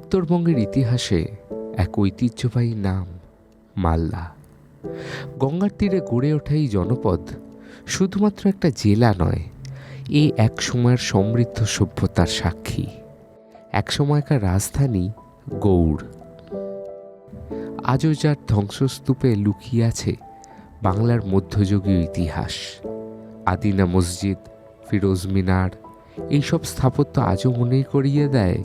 উত্তরবঙ্গের ইতিহাসে এক ঐতিহ্যবাহী নাম মালদা। গঙ্গার তীরে গড়ে ওঠা এই জনপদ শুধুমাত্র একটা জেলা নয়, এ এক সময়ের সমৃদ্ধ সভ্যতার সাক্ষী। এক সময়কার রাজধানী গৌড় আজও যার ধ্বংসস্তূপে লুকিয়ে আছে বাংলার মধ্যযুগীয় ইতিহাস। আদিনা মসজিদ, ফিরোজ মিনার, এইসব স্থাপত্য আজও মনে করিয়ে দেয়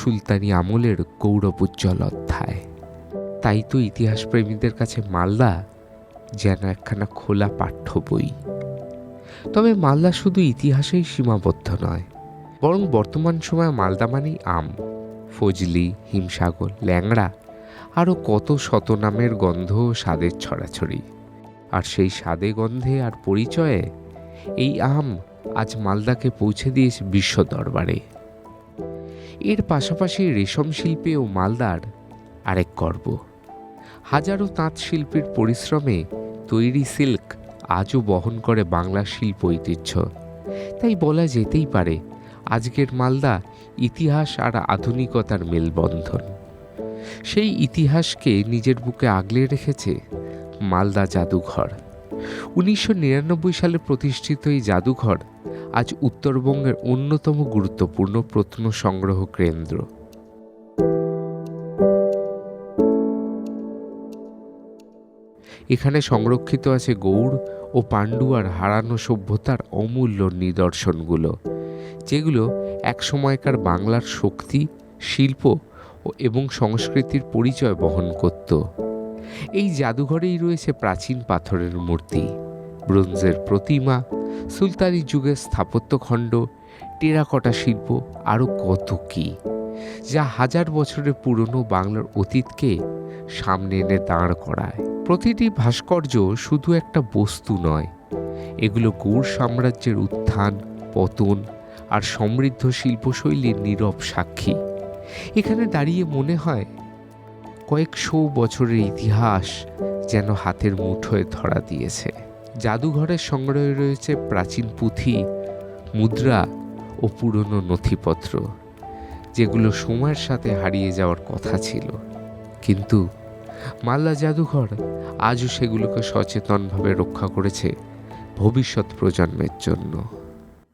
সুলতানি আমলের গৌরবোজ্জ্বল অধ্যায়। তাই তো ইতিহাস প্রেমীদের কাছে মালদা যেন একখানা খোলা পাঠ্য বই। তবে মালদা শুধু ইতিহাসেই সীমাবদ্ধ নয়, বরং বর্তমান সময়ে মালদা মানেই আম, ফজলি, হিমসাগর, ল্যাংড়া, আরও কত শত নামের গন্ধ ও স্বাদের ছড়াছড়ি। আর সেই স্বাদে গন্ধে আর পরিচয়ে এই আম আজ মালদাকে পৌঁছে দিয়েছে বিশ্ব দরবারে। এর পাশাপাশি রেশম শিল্পেও মালদার আরেক গর্ব। হাজারো তাঁত শিল্পীর পরিশ্রমে তৈরি সিল্ক আজও বহন করে বাংলার শিল্প ঐতিহ্য। তাই বলা যেতেই পারে আজকের মালদা ইতিহাস আর আধুনিকতার মেলবন্ধন। সেই ইতিহাসকে নিজের বুকে আগলে রেখেছে মালদা জাদুঘর। 1999 সালে প্রতিষ্ঠিত এই জাদুঘর আজ উত্তরবঙ্গের অন্যতম গুরুত্বপূর্ণ প্রত্ন সংগ্রহ কেন্দ্র। এখানে সংরক্ষিত আছে গৌড় ও পাণ্ডুয়ার হারানো সভ্যতার অমূল্য নিদর্শনগুলো, যেগুলো এক সময়কার বাংলার শক্তি, শিল্প এবং সংস্কৃতির পরিচয় বহন করত। এই জাদুঘরেই রয়েছে প্রাচীন পাথরের মূর্তি, ব্রোঞ্জের প্রতিমা, সুলতানি যুগের স্থাপত্যখণ্ড, টেরাকোটা শিল্প, আরও কত কী, যা হাজার বছরের পুরনো বাংলার অতীতকে সামনে এনে দাঁড় করায়। প্রতিটি ভাস্কর্য শুধু একটা বস্তু নয়, এগুলো গৌড় সাম্রাজ্যের উত্থান, পতন আর সমৃদ্ধ শিল্পশৈলীর নীরব সাক্ষী। এখানে দাঁড়িয়ে মনে হয় কয়েকশো বছরের ইতিহাস যেন হাতের মুঠোয় ধরা দিয়েছে। জাদুঘরের সংগ্রহে রয়েছে প্রাচীন পুঁথি, মুদ্রা ও পুরনো নথিপত্র, যেগুলো সময়ের সাথে হারিয়ে যাওয়ার কথা ছিল। কিন্তু মালদা জাদুঘর আজও সেগুলোকে সচেতনভাবে রক্ষা করেছে ভবিষ্যৎ প্রজন্মের জন্য।